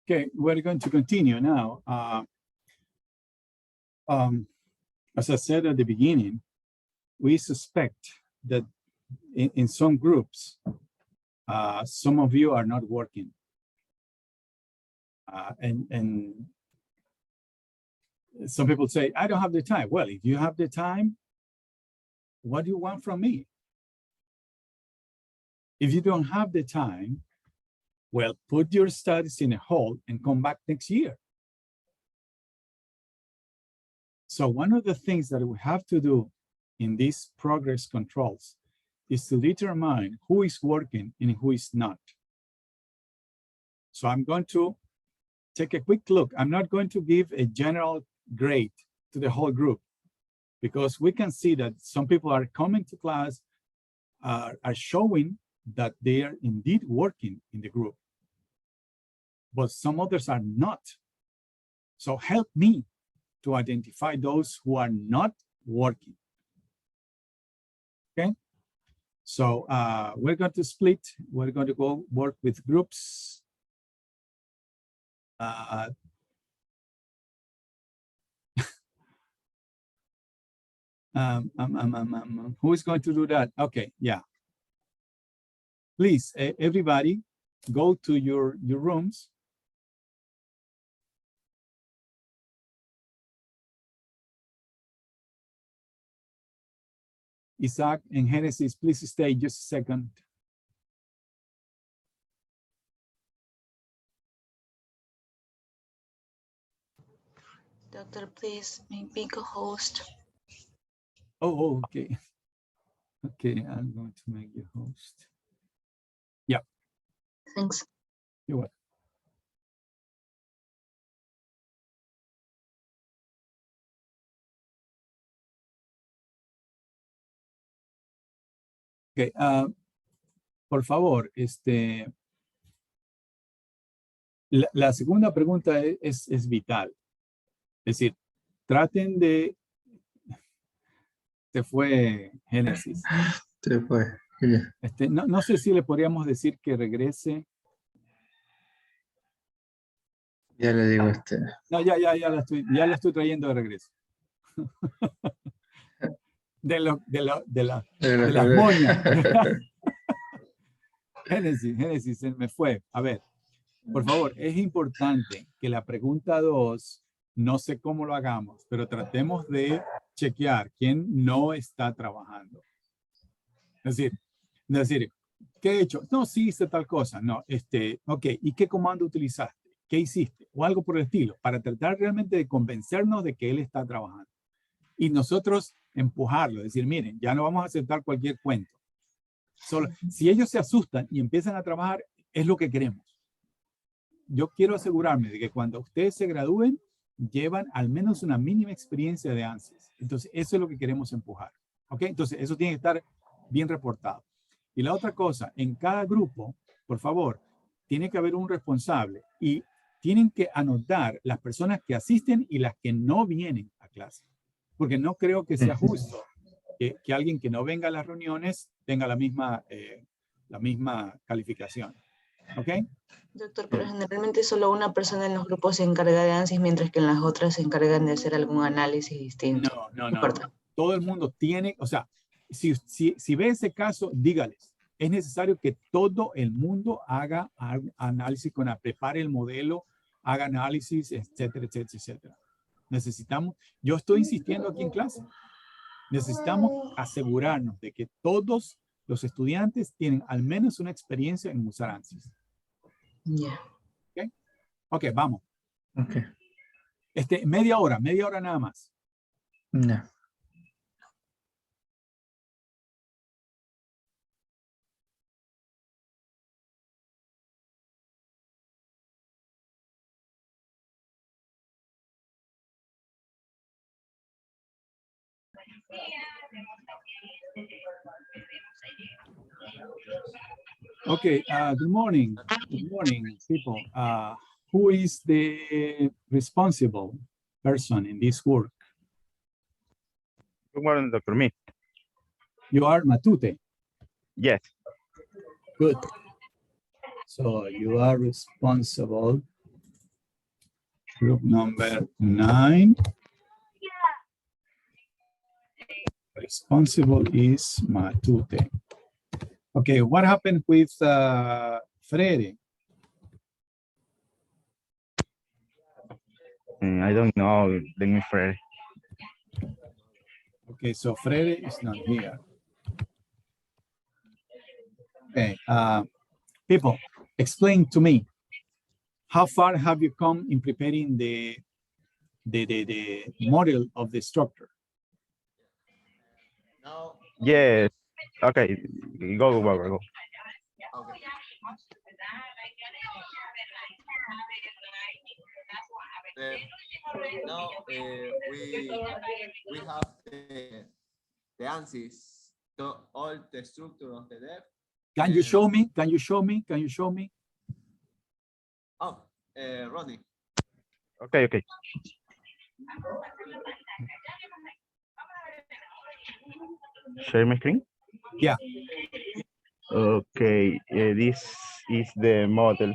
Okay, we're going to continue now. As I said at the beginning, we suspect that in some groups, some of you are not working. And some people say, I don't have the time. Well, if you have the time, what do you want from me? If you don't have the time, well, put your studies in a hold and come back next year. So one of the things that we have to do in these progress controls is to determine who is working and who is not. So I'm going to take a quick look. I'm not going to give a general grade to the whole group because we can see that some people are coming to class, are showing that they are indeed working in the group, but some others are not. So help me to identify those who are not working. Okay, so we're going to split. We're going to go work with groups. Who is going to do that? Okay, yeah. Please, everybody, go to your rooms. Isaac and Genesis, please stay just a second. Doctor, please make me co-host. Oh, okay. Okay, I'm going to make you host. Yeah. Thanks. You're welcome. Okay, por favor, la segunda pregunta es vital. Es decir, traten de... Se fue Génesis. Se fue. No sé si le podríamos decir que regrese. Ya le digo No, ya la estoy trayendo de regreso. De las moñas. Génesis, se me fue. A ver, por favor, es importante que la pregunta 2, no sé cómo lo hagamos, pero tratemos de chequear quién no está trabajando. Es decir, ¿qué he hecho? No, sí hice tal cosa. No, ok, ¿y qué comando utilizaste? ¿Qué hiciste? O algo por el estilo, para tratar realmente de convencernos de que él está trabajando. Y nosotros empujarlo, decir, miren, ya no vamos a aceptar cualquier cuento. Solo, si ellos se asustan y empiezan a trabajar, es lo que queremos. Yo quiero asegurarme de que cuando ustedes se gradúen, llevan al menos una mínima experiencia de ANSYS. Entonces, eso es lo que queremos empujar. ¿Ok? Entonces, eso tiene que estar bien reportado. Y la otra cosa, en cada grupo, por favor, tiene que haber un responsable y tienen que anotar las personas que asisten y las que no vienen a clase. Porque no creo que sea justo que alguien que no venga a las reuniones tenga la misma calificación. ¿Ok? Doctor, pero generalmente solo una persona en los grupos se encarga de ANSYS, mientras que en las otras se encargan de hacer algún análisis distinto. No. Todo el mundo tiene, o sea, si ve ese caso, dígales. Es necesario que todo el mundo haga análisis, prepare el modelo, haga análisis, etcétera, etcétera, etcétera. Necesitamos, yo estoy insistiendo aquí en clase, necesitamos asegurarnos de que todos los estudiantes tienen al menos una experiencia en usar ANSYS. Yeah. Ok, vamos. Okay. Media hora nada más. No. Okay, good morning. Good morning, people. Who is the responsible person in this work? Good morning, Dr. Me. You are Matute. Yes. Good. So you are responsible Group number 9. Responsible is Matute. Okay, what happened with Freire? I don't know. Let me Fred. Okay, so Freire is not here. Okay, people, explain to me, how far have you come in preparing the model of the structure? Now, Yes. Okay. Go. okay. Now we have the answers to all the structure of the depth. Can you show me? Can you show me? Can you show me? Oh, Ronnie. Okay. Share my screen? Yeah. Okay. This is the model.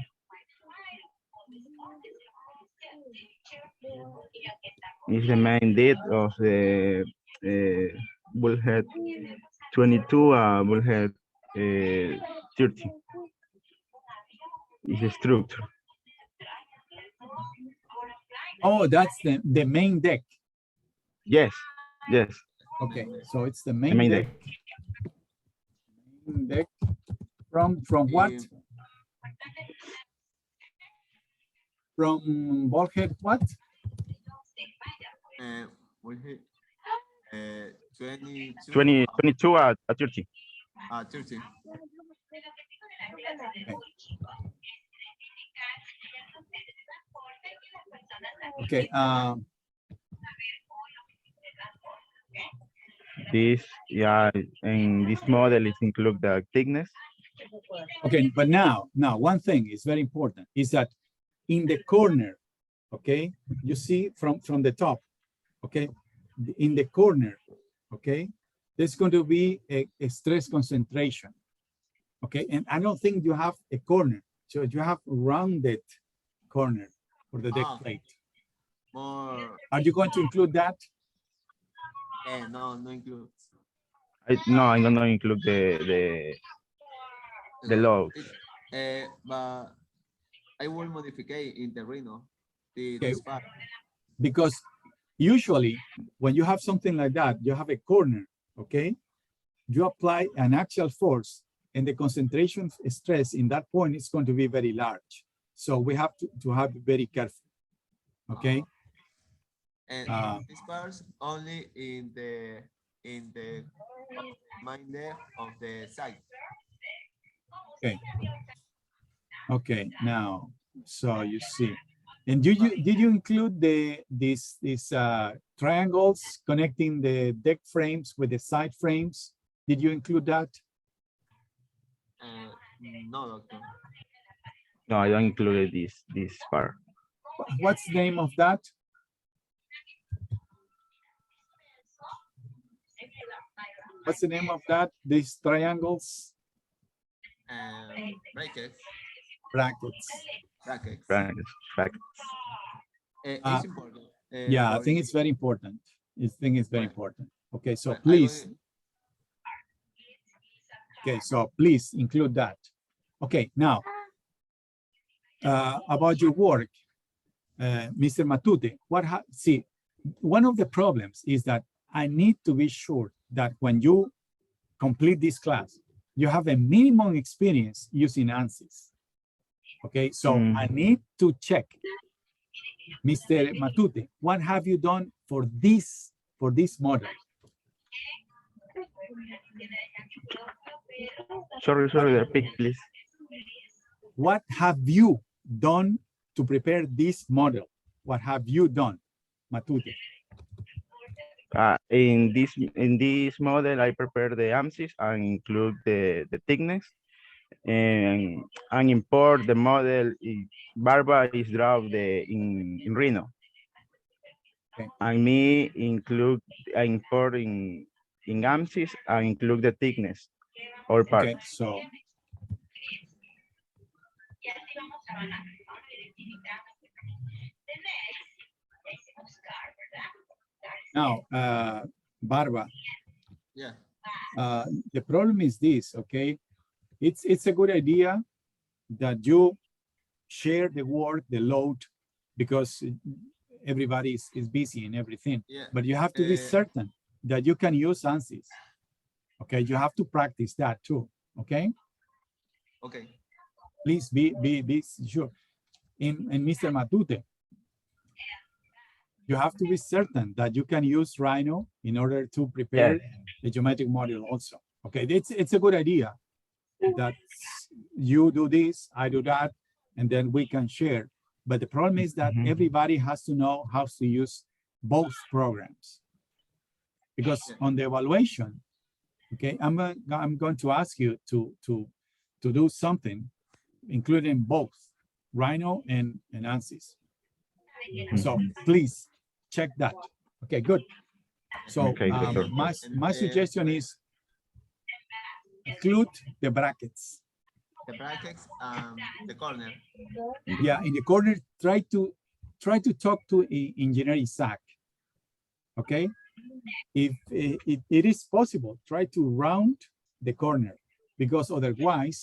Is the main date of the bullhead 22 bullhead 30. Is the structure. Oh, that's the main deck. Yes. Okay, so it's the The main, main deck. deck. Main deck from what? From bulkhead what? We hit 22. 22 at 30. 30. Okay. This, yeah, and this model is include the thickness. Okay, but now one thing is very important is that in the corner, okay, you see from the top, okay, in the corner, okay, there's going to be a stress concentration, okay, and I don't think you have a corner, so you have rounded corner for the deck plate. More. Are you going to include that? No include. No, I'm gonna include the logs. But I will modify in the Rhino. Okay. This part. Because usually when you have something like that, you have a corner, okay? You apply an axial force and the concentration stress in that point is going to be very large. So we have to have very careful, okay? And this part only in the main depth of the site. Okay, now, so you see. And did you include these triangles connecting the deck frames with the side frames? Did you include that? No, doctor. No, I don't include this part. What's the name of that? What's the name of that? These triangles? Brackets. It's important. Yeah, I think it's very important. I think it's very important. Okay, so please. Okay, so please include that. Okay, now about your work, Mr. Matute. See, one of the problems is that I need to be sure that when you complete this class, you have a minimum experience using ANSYS. Okay, so I need to check, Mr. Matute, what have you done for this model? Sorry, repeat, please. What have you done to prepare this model? What have you done, Matute? In this model, I prepare the ANSYS and include the thickness and import the model. Barba is drawn in Rhino. Okay. And me import in ANSYS and include the thickness or part. Okay, so Now, Barba, Yeah. the problem is this, okay? It's a good idea that you share the work, the load, because everybody is busy and everything. Yeah. But you have to be certain that you can use ANSYS. Okay, you have to practice that too. Okay, Okay. please be sure. In Mr. Matute, you have to be certain that you can use Rhino in order to prepare Yes. the geometric model also. Okay, it's a good idea that you do this, I do that, and then we can share. But the problem is that everybody has to know how to use both programs. Because on the evaluation, okay, I'm going to ask you to do something, including both Rhino and ANSYS. So please check that. Okay, good. So Okay, doctor. my suggestion is include the brackets. The brackets, the corner. Yeah, in the corner, try to talk to Engineer Isaac. Okay, if it is possible, try to round the corner, because otherwise,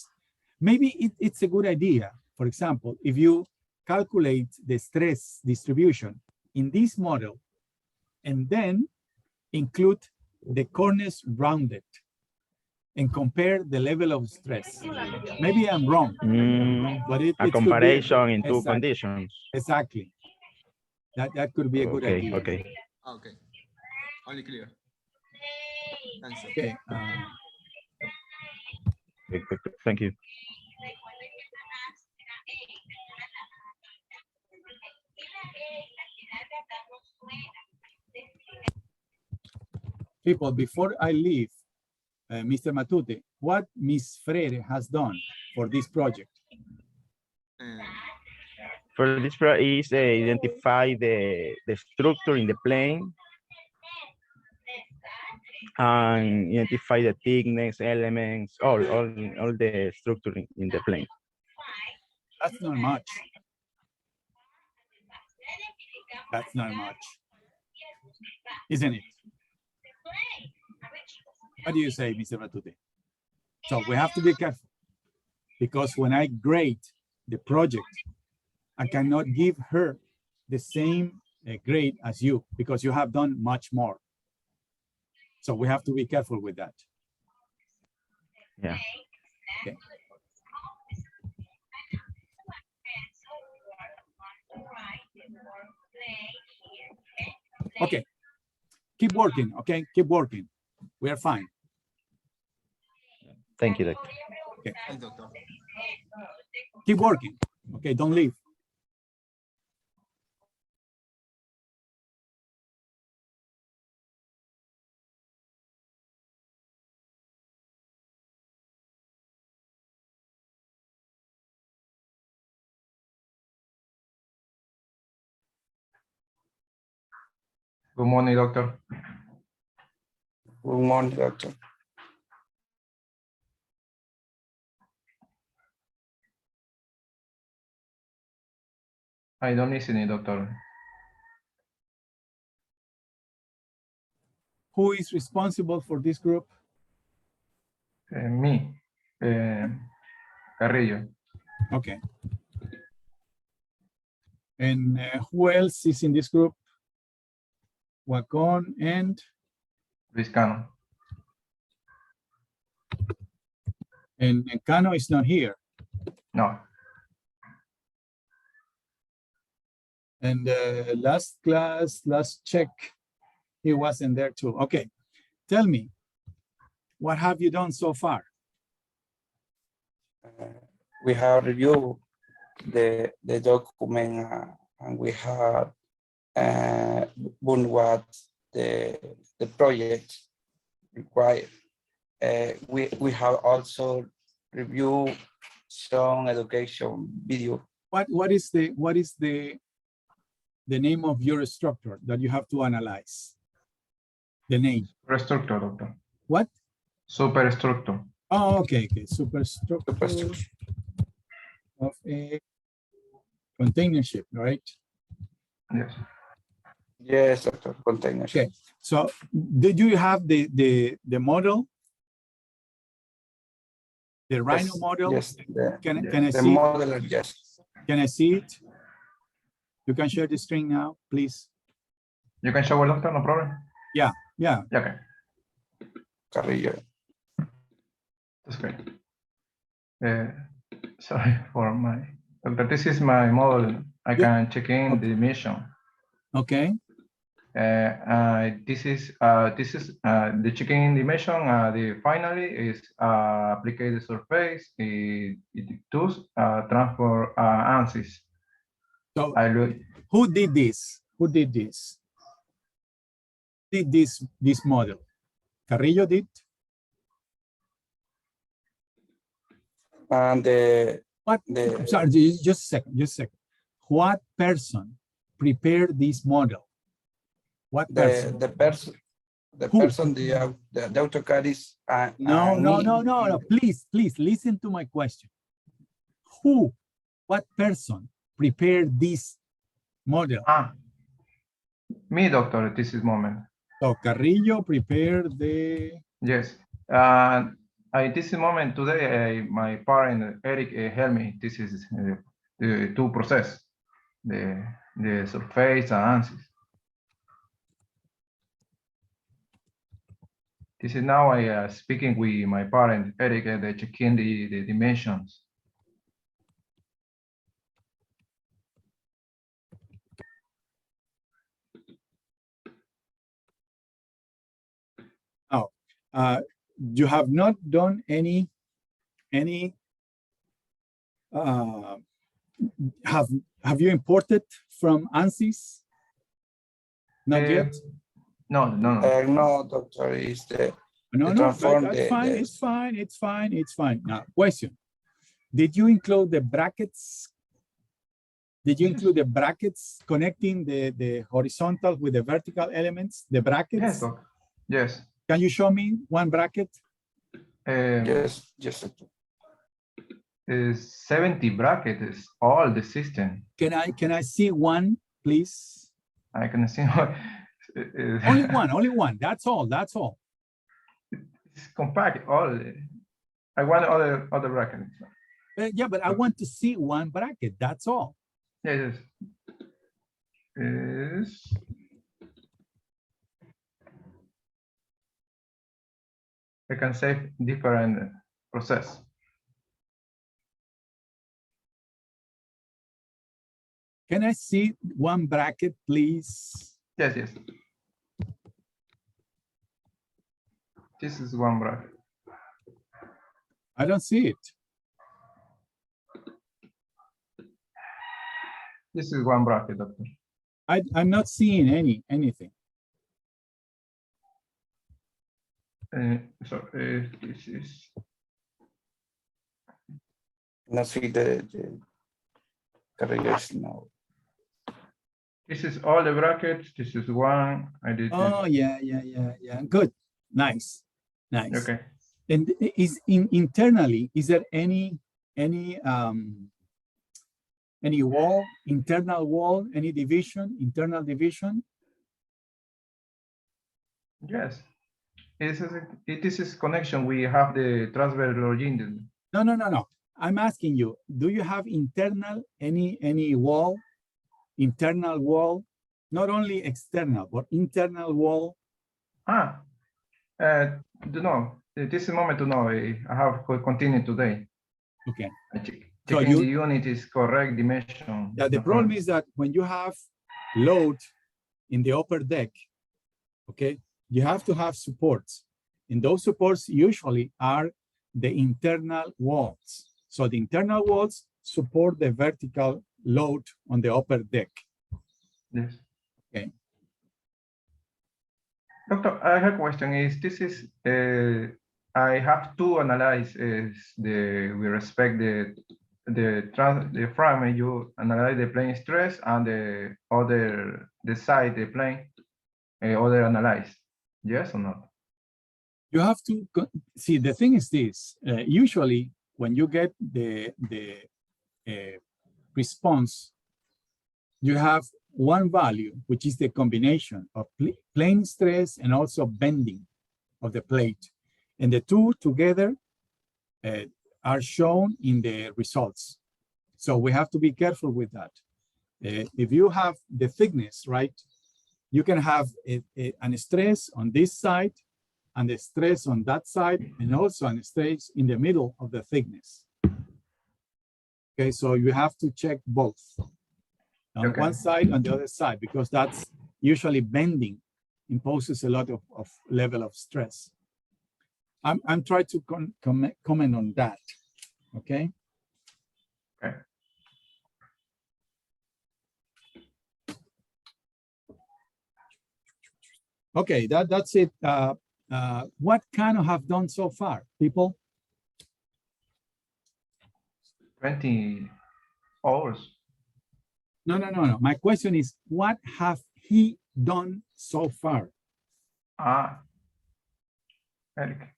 maybe it's a good idea. For example, if you calculate the stress distribution in this model, and then include the corners rounded and compare the level of stress. Maybe I'm wrong, but A could be comparison in two exactly. conditions. Exactly. That could be a good idea. Okay. Okay. Only clear. Thanks. Okay. Thank you. People, before I leave, Mr. Matute, what Ms. Freire has done for this project? For this is identify the structure in the plane and identify the thickness, elements, all the structure in the plane. That's not much. That's not much, isn't it? What do you say, Mr. Matute? So we have to be careful, because when I grade the project, I cannot give her the same grade as you, because you have done much more. So we have to be careful with that. Yeah. Okay. Okay. Keep working. Okay. Keep working. We are fine. Thank you, doctor. Okay. Thanks, doctor. Keep working. Okay. Don't leave. Good morning, doctor. Good morning, doctor. I don't listen, doctor. Who is responsible for this group? Me, Carrillo. Okay. And who else is in this group? Wacon and Vizcano. and Cano is not here. No. And last class, last check, he wasn't there too. Okay, tell me, what have you done so far? We have reviewed the document and we have done what the project required. We have also reviewed some education video. What is the name of your structure that you have to analyze? The name. Superstructure, doctor. What? Superstructure. Oh, okay. Superstructure of a container ship, right? Yes. Yes, Doctor, containers. Okay. So did you have the model? The Rhino Yes, model? yes, Can I the see? modeler, yes. Can I see it? You can share the screen now, please. You can show it, doctor, no problem. Yeah. Yeah, okay, Carrillo. that's great. Sorry for my, doctor, this is my model. I can check in the mission. Okay. This is the checking dimension. The finally is apply the surface. It does transfer ANSYS. So I look. who did this? Who did this? Did this model? Carrillo did? And What? I'm sorry, just a second. What person prepared this model? What person? the person, the Who? person, the AutoCAD is No. Please listen to my question. Who? What person prepared this model? Me, doctor, at this moment. So Carrillo prepared the. Yes. At this moment today, my parent Eric helped me. This is the two process, the surface and ANSYS. This is now I speaking with my parent Eric. They checking the dimensions. Oh, you have not done any. Have you imported from ANSYS? Not yet. No. no, Doctor, is the No, transform that's fine. It's fine. Now, question: did you include the brackets? Did you include the brackets connecting the horizontal with the vertical elements? The brackets? Yes, doctor. Yes. Can you show me one bracket? yes. 70 bracket is all the system. Can I see one, please? I can see. Only one. That's all. It's compact. All. I want other brackets. Yeah, but I want to see one bracket. That's all. Yes. Is. I can save different process. Can I see one bracket, please? Yes. This is one bracket. I don't see it. This is one bracket, doctor. I'm not seeing anything. This is. Not see the Carrillo's now. This is all the brackets. This is one. I did. Oh, yeah. Good. Nice. Okay. And internally, is there any wall, internal wall, any division, internal division? Yes. This is connection. We have the transfer login. No. I'm asking you, do you have internal, any wall, internal wall, not only external, but internal wall? No. This moment to know. I have continued today. Okay. So the unit is correct dimension. Yeah, the problem is that when you have load in the upper deck, okay, you have to have supports. And those supports usually are the internal walls. So the internal walls support the vertical load on the upper deck. Yes. Okay. Doctor, I have a question. I have to analyze we respect the frame. You analyze the plane stress and the side the plane other analyze. Yes or not? You have to see. The thing is this: usually, when you get the response, you have one value, which is the combination of plane stress and also bending of the plate. And the two together are shown in the results. So we have to be careful with that. If you have the thickness, right, you can have an stress on this side and the stress on that side, and also an stress in the middle of the thickness. Okay, so you have to check both on one side and the other side, because that's usually bending imposes a lot of level of stress. I'm trying to comment on that, okay? Okay. Okay, that's it. What kind of have done so far, people? 20 hours. No. My question is, what have he done so far? Eric.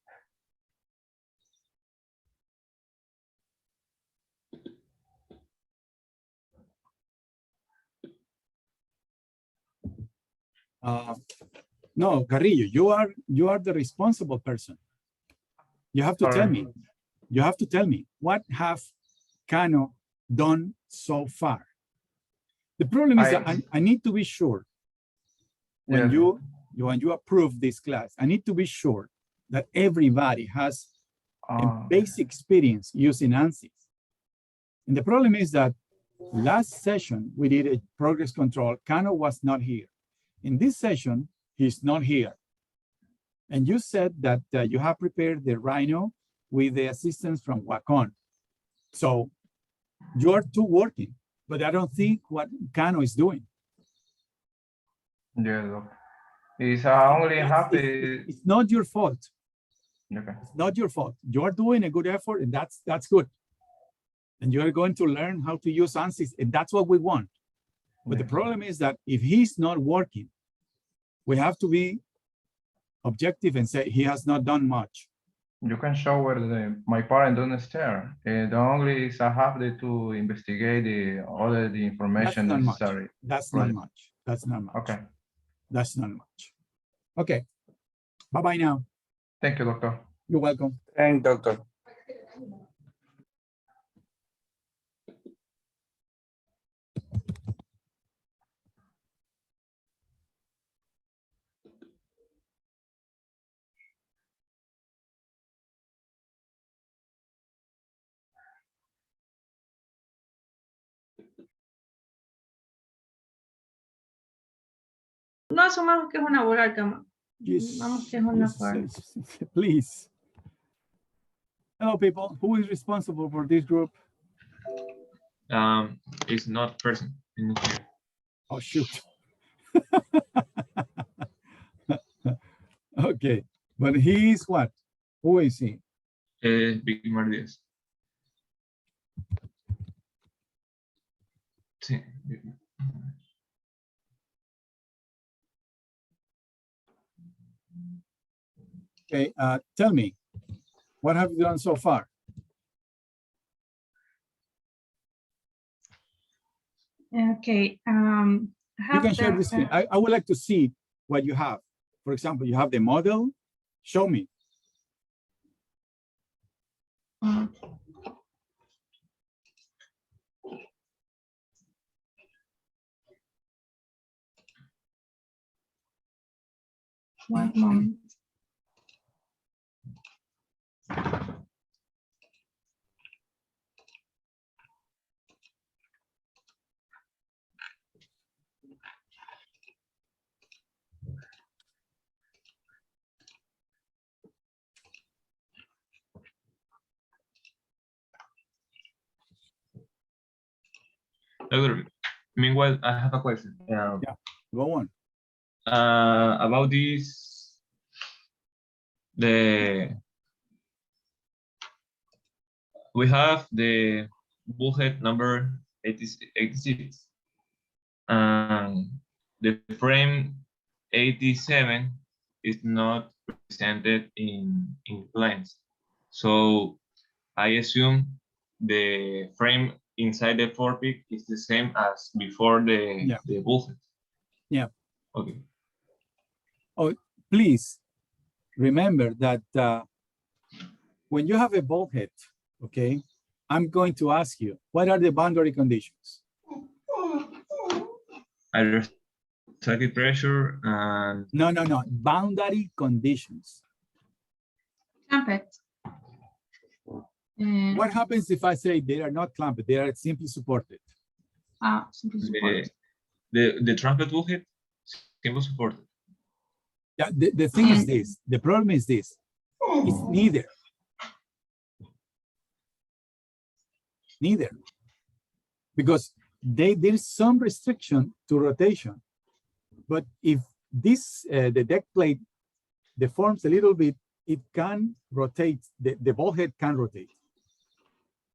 No, Carrillo, you are the responsible person. You have to tell me. You have to tell me, what have Cano done so far? The problem is that I need to be sure when you approve this class, I need to be sure that everybody has a basic experience using ANSYS. And the problem is that last session we did a progress control. Cano was not here. In this session, he's not here. And you said that you have prepared the Rhino with the assistance from Wacom. So you are two working, but I don't think what Cano is doing. Yeah, it's only half the. It's not your fault. Okay. It's not your fault. You are doing a good effort, and that's good. And you are going to learn how to use ANSYS, and that's what we want. But the problem is that if he's not working, we have to be objective and say he has not done much. You can show where my parent don't stare. The only is I have to investigate all the information necessary. That's not much. That's not much. Okay. That's not much. Okay. Bye-bye now. Thank you, doctor. You're welcome. Thank doctor. No asumamos que es una bola cama. Yes. Vamos que es una Please. Hello, people. Who is responsible for this group? It's not person in here. Oh, shoot. Okay. But he is what? Who is he? Big Mardias. Sí. Okay, tell me, what have you done so far? Okay. You can share this screen. I would like to see what you have. For example, you have the model. Show me. One moment. Doctor, meanwhile, I have a question. Yeah, go on. About this, we have the bulkhead number 86, and the frame 87 is not presented in planes. So I assume the frame inside the forepeak is the same as before the bulkhead. Yeah. Okay. Oh, please remember that when you have a bulkhead, okay, I'm going to ask you, what are the boundary conditions? Hydrostatic pressure and No. Boundary conditions. Clamped. What happens if I say they are not clamped, they are simply supported? Simply support. the trumpet bulkhead simple supported. Yeah, the thing is this, the problem is this, it's neither. Neither. Because there's some restriction to rotation. But if this, the deck plate deforms a little bit, it can rotate, the bulkhead can rotate.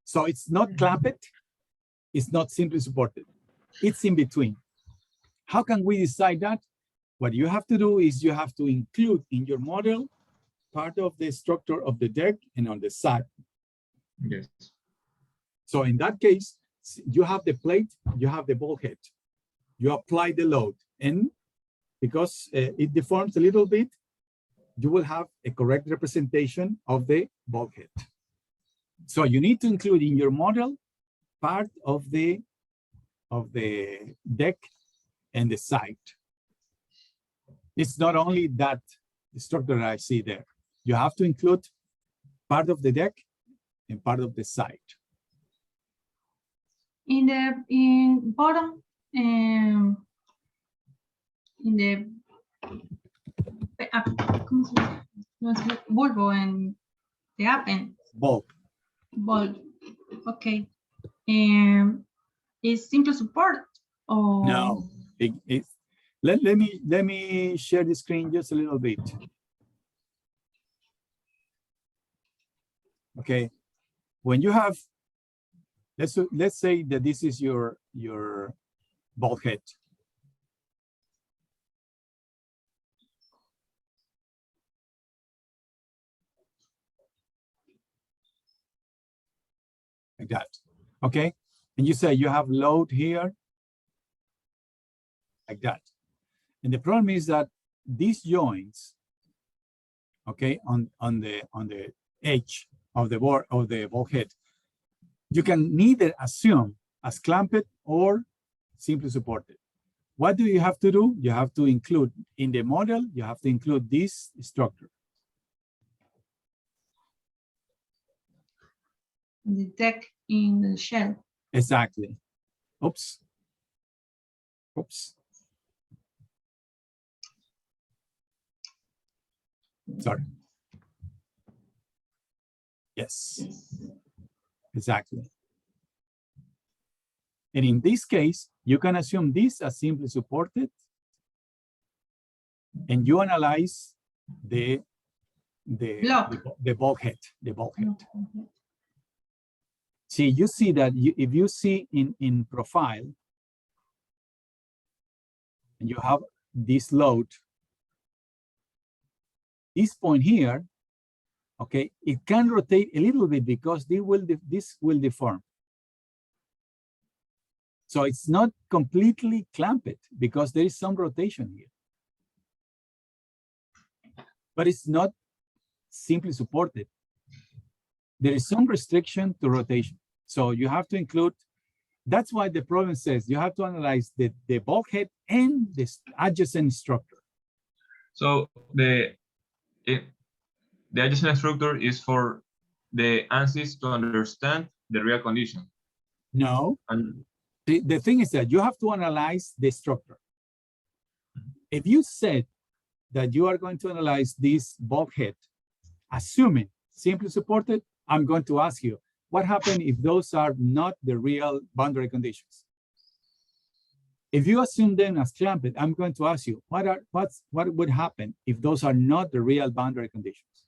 So it's not clamped, it's not simply supported. It's in between. How can we decide that? What you have to do is you have to include in your model part of the structure of the deck and on the side. Yes. So in that case, you have the plate, you have the bulkhead. You apply the load, and because it deforms a little bit, you will have a correct representation of the bulkhead. So you need to include in your model part of the deck and the side. It's not only that structure I see there. You have to include part of the deck and part of the side. In the bottom, in the ¿cómo se llama? No es bulbo and the append. Bulk. Bulb. Okay. Is simple support or No. Let me share the screen just a little bit. Okay. When you have, let's say that this is your bulkhead. Like that. Okay. And you say you have load here, like that. And the problem is that these joints, okay, on the edge of the board of the bulkhead, you can neither assume as clamped or simply supported. What do you have to do? You have to include in the model, you have to include this structure. the deck in the shell. Exactly. Oops. Oops. Sorry. Yes. Exactly. And in this case, you can assume this as simply supported, and you analyze the bulkhead. See, you see that if you see in profile, and you have this load, this point here, okay, it can rotate a little bit because this will deform. So it's not completely clamped because there is some rotation here. But it's not simply supported. There is some restriction to rotation. So you have to include, that's why the problem says you have to analyze the bulkhead and the adjacent structure. So the adjacent structure is for the ANSYS to understand the real condition. No. And the thing is that you have to analyze the structure. If you said that you are going to analyze this bulkhead, assuming simply supported, I'm going to ask you, what happens if those are not the real boundary conditions? If you assume them as clamped, I'm going to ask you, what would happen if those are not the real boundary conditions?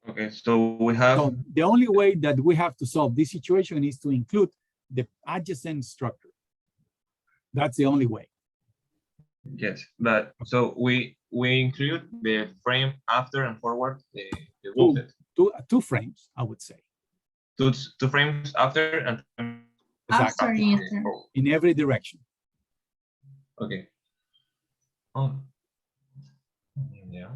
okay, so we have. So the only way that we have to solve this situation is to include the adjacent structure. That's the only way. Yes, but so we include the frame after and forward the bulkhead. Two frames, I would say. two frames after and After Exactly. Easter. In every direction. Okay. Oh. Yeah.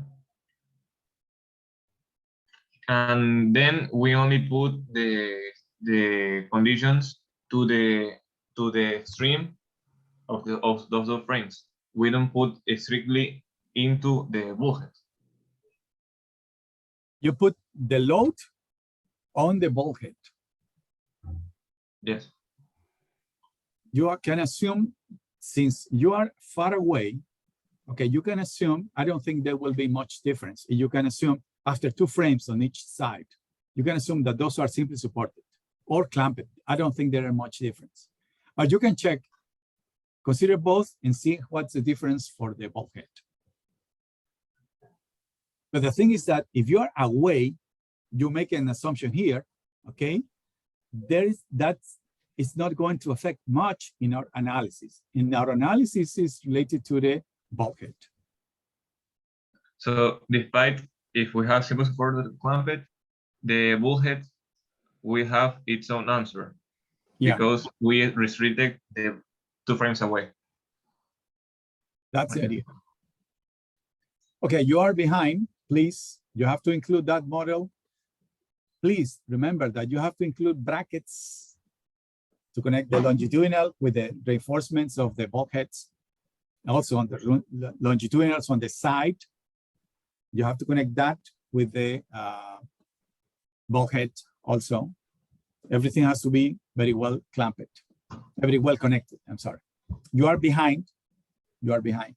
And then we only put the conditions to the stream of those frames. We don't put it strictly into the bullhead. You put the load on the bulkhead. Yes. You can assume, since you are far away, okay, you can assume, I don't think there will be much difference. You can assume after 2 frames on each side, you can assume that those are simply supported or clamped. I don't think there are much difference. But you can check, consider both and see what's the difference for the bulkhead. But the thing is that if you are away, you make an assumption here, okay? It's not going to affect much in our analysis. In our analysis is related to the bulkhead. So despite if we have simple supported clamped, the bullhead will have its own answer. Yeah. Because we restricted the 2 frames away. That's the idea. Okay, you are behind, please. You have to include that model. Please remember that you have to include brackets to connect the longitudinal with the reinforcements of the bulkheads. Also on the longitudinals on the side, you have to connect that with the bulkhead also. Everything has to be very well clamped, very well connected. I'm sorry. You are behind. You are behind.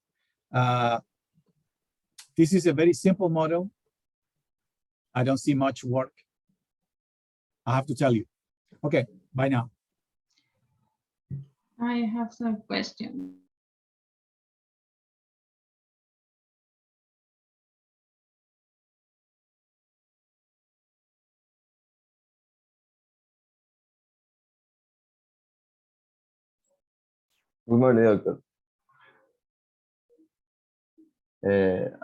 This is a very simple model. I don't see much work. I have to tell you. Okay, bye now. I have some questions. Good morning, doctor.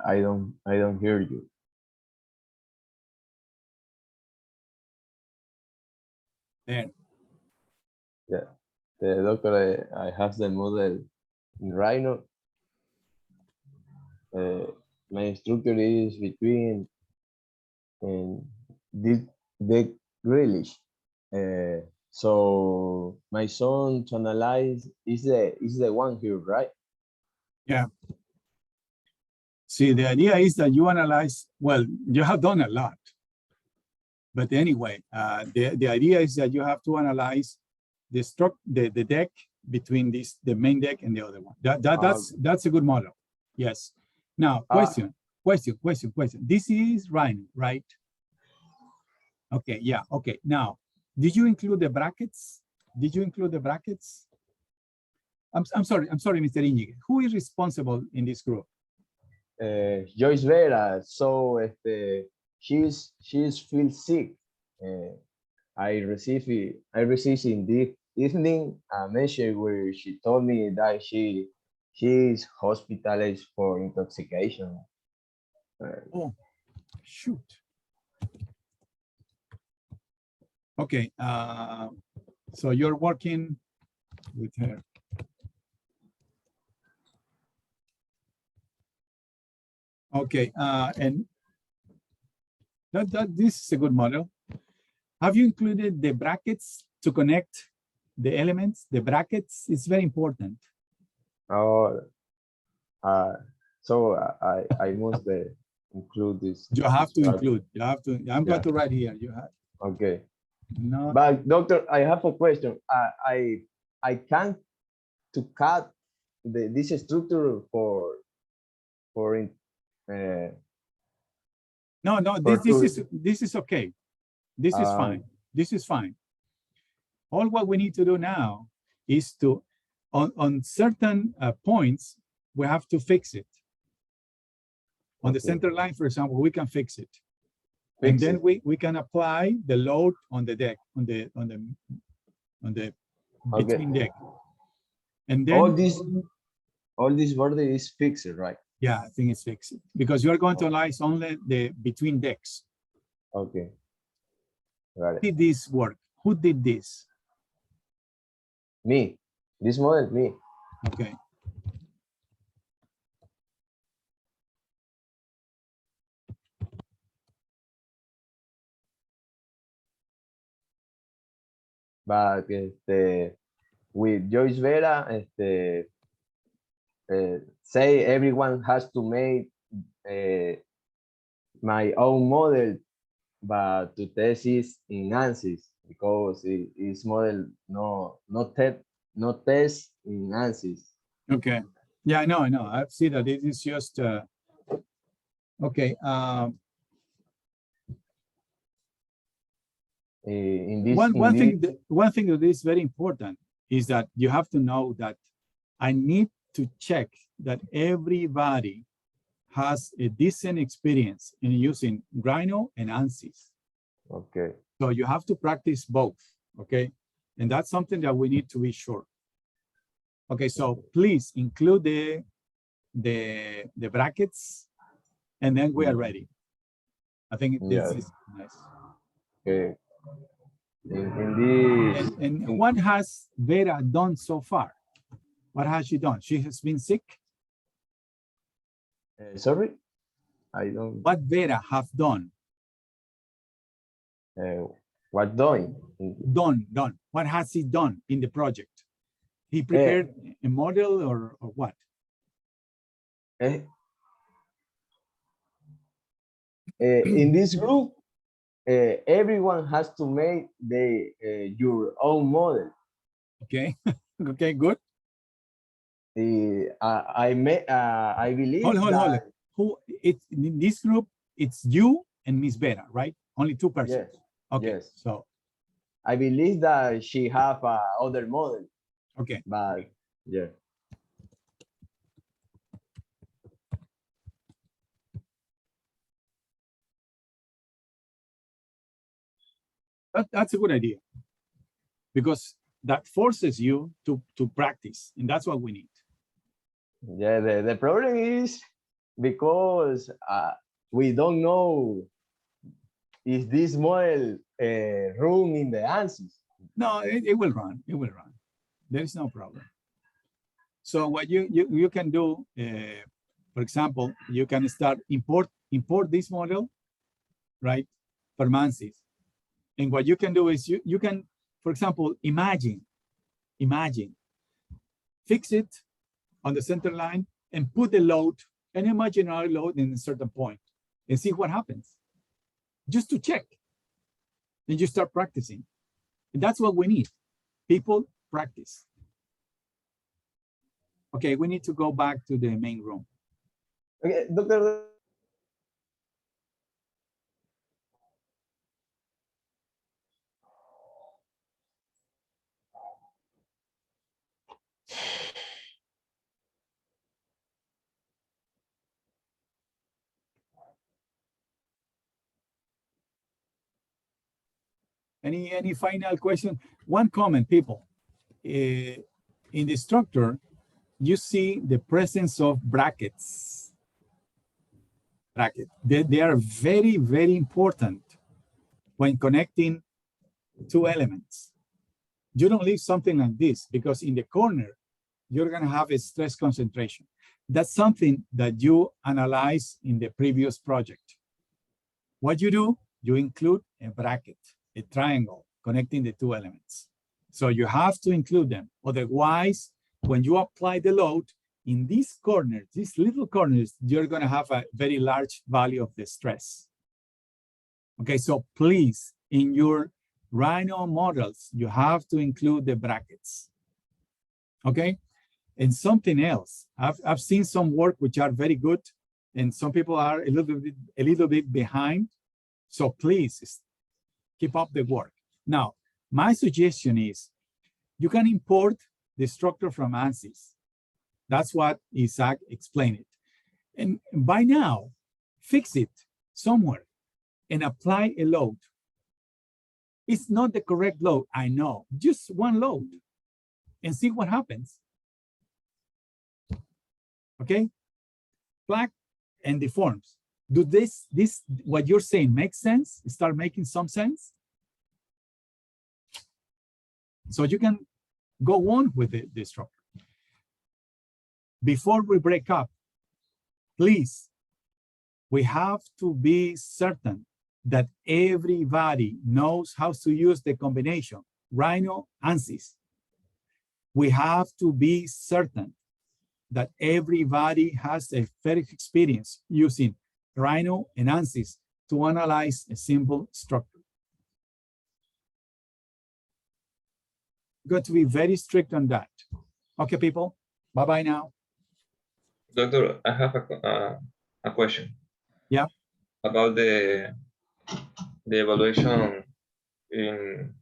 I don't hear you. There. Yeah, the doctor, I have the model in Rhino. My structure is between the grillish. So my son to analyze is the one here, right? Yeah. See, the idea is that you analyze, well, you have done a lot. But anyway, the idea is that you have to analyze the deck between the main deck and the other one. That's a good model. Yes. Now, question. This is Rhino, right? Okay, yeah, okay. Now, did you include the brackets? Did you include the brackets? I'm sorry, Mr. Iñigue. Who is responsible in this group? Joyce Vera. So she's feel sick. I received in the evening a message where she told me that she is hospitalized for intoxication. Oh, shoot. Okay, so you're working with her. Okay, and this is a good model. Have you included the brackets to connect the elements? The brackets is very important. Oh, so I must include this. You have to include. You have to. I'm going to write here. You have. Okay. No. But doctor, I have a question. I can't to cut this structure for No, this is okay. This is fine. This is fine. All what we need to do now is to, on certain points, we have to fix it. On the center line, for example, we can fix it. And then we can apply the load on the deck, on the between deck. And then all this border is fixed, right? Yeah, I think it's fixed because you are going to analyze only the between decks. Okay. Got it. Did this work? Who did this? Me. This model, me. Okay. But with Joyce Vera, say everyone has to make my own model, but to test is in ANSYS because it's model no test in ANSYS. Okay. Yeah, I know. I see that it is just okay. In this, one thing that is very important is that you have to know that I need to check that everybody has a decent experience in using Rhino and ANSYS. Okay. So you have to practice both, okay? And that's something that we need to be sure. Okay, so please include the brackets, and then we are ready. I think this is nice. Okay. In this, and what has Vera done so far? What has she done? She has been sick? Sorry? I don't. What Vera have done? What doing? Done. What has he done in the project? He prepared a model or what? In this group, everyone has to make your own model. Okay. Okay, good. I believe. Hold. Who in this group? It's you and Miss Vera, right? Only two persons. Yes. Okay. Yes. So I believe that she have other model. Okay. But yeah. That's a good idea, because that forces you to practice, and that's what we need. Yeah, the problem is because we don't know if this model run in the ANSYS. No, it will run. It will run. There is no problem. So what you can do, for example, you can start import this model, right, from ANSYS. And what you can do is you can, for example, imagine, fix it on the center line and put the load, an imaginary load in a certain point, and see what happens, just to check. And you start practicing. And that's what we need. People practice. Okay, we need to go back to the main room. Okay, Doctor. Any final question? One comment, people. In the structure, you see the presence of brackets. They are very, very important when connecting two elements. You don't leave something like this, because in the corner, you're going to have a stress concentration. That's something that you analyze in the previous project. What you do, you include a bracket, a triangle connecting the two elements. So you have to include them. Otherwise, when you apply the load in these corners, these little corners, you're going to have a very large value of the stress. Okay, so please, in your Rhino models, you have to include the brackets. Okay, and something else, I've seen some work which are very good, and some people are a little bit behind. So please keep up the work. Now, my suggestion is you can import the structure from ANSYS. That's what Isaac explained it. And by now, fix it somewhere and apply a load. It's not the correct load, I know. Just one load and see what happens. Okay? Plug and deforms. Do this what you're saying make sense? Start making some sense? So you can go on with the structure. Before we break up, please, we have to be certain that everybody knows how to use the combination Rhino, ANSYS. We have to be certain that everybody has a fair experience using Rhino and ANSYS to analyze a simple structure. Got to be very strict on that. Okay, people, bye-bye now. Doctor, I have a question. Yeah. About the evaluation in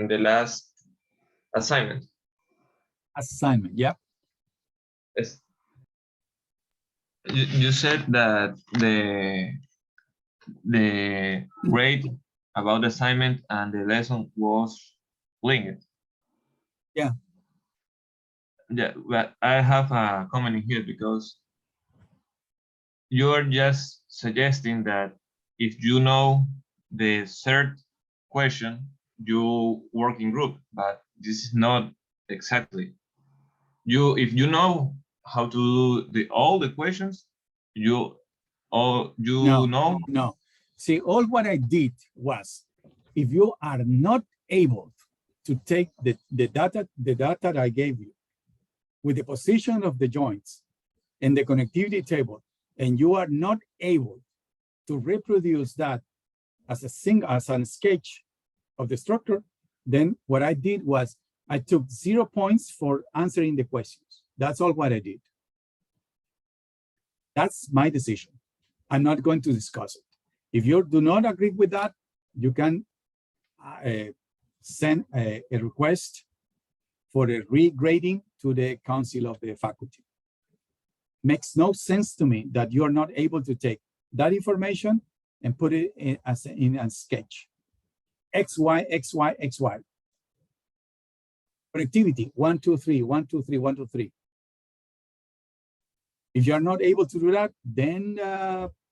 the last assignment. Assignment, yeah. Yes. You said that the grade about the assignment and the lesson was linked. Yeah. Yeah, but I have a comment here because you're just suggesting that if you know the third question, you work in group, but this is not exactly. If you know how to do all the questions, know. No. See, all what I did was, if you are not able to take the data that I gave you with the position of the joints and the connectivity table, and you are not able to reproduce that as a sketch of the structure, then what I did was I took 0 points for answering the questions. That's all what I did. That's my decision. I'm not going to discuss it. If you do not agree with that, you can send a request for a regrading to the council of the faculty. Makes no sense to me that you are not able to take that information and put it in a sketch. X, Y, X, Y, X, Y. Connectivity, 1, 2, 3, 1, 2, 3, 1, 2, 3. If you are not able to do that, then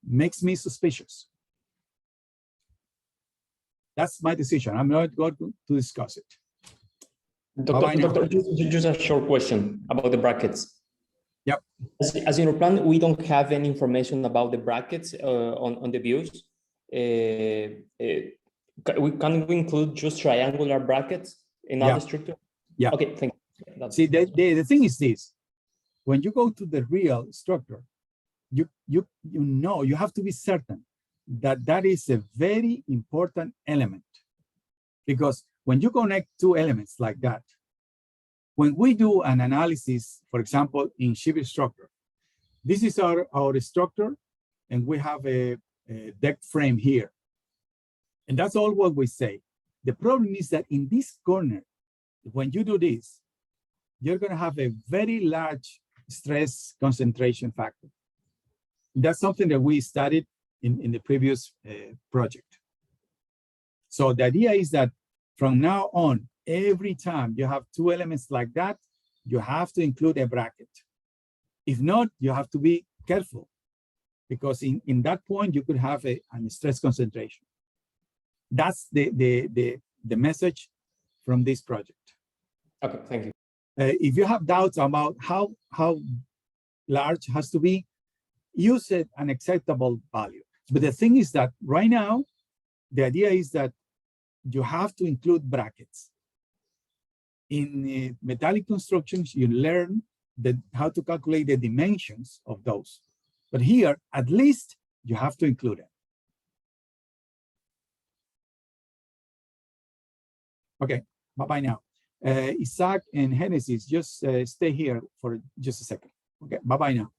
makes me suspicious. That's my decision. I'm not going to discuss it. Doctor, just a short question about the brackets. Yep. As in our plan, we don't have any information about the brackets on the views. Can we include just triangular brackets in other structure? Yeah. Okay, thank you. See, the thing is this: when you go to the real structure, you know, you have to be certain that that is a very important element, because when you connect two elements like that, when we do an analysis, for example, in Shibuya structure, this is our structure, and we have a deck frame here. And that's all what we say. The problem is that in this corner, when you do this, you're going to have a very large stress concentration factor. That's something that we studied in the previous project. So the idea is that from now on, every time you have two elements like that, you have to include a bracket. If not, you have to be careful, because in that point, you could have a stress concentration. That's the message from this project. Okay, thank you. If you have doubts about how large has to be, use an acceptable value. But the thing is that right now, the idea is that you have to include brackets. In metallic constructions, you learn how to calculate the dimensions of those. But here, at least, you have to include it. Okay, bye-bye now. Isaac and Genesis, just stay here for just a second. Okay, bye-bye now.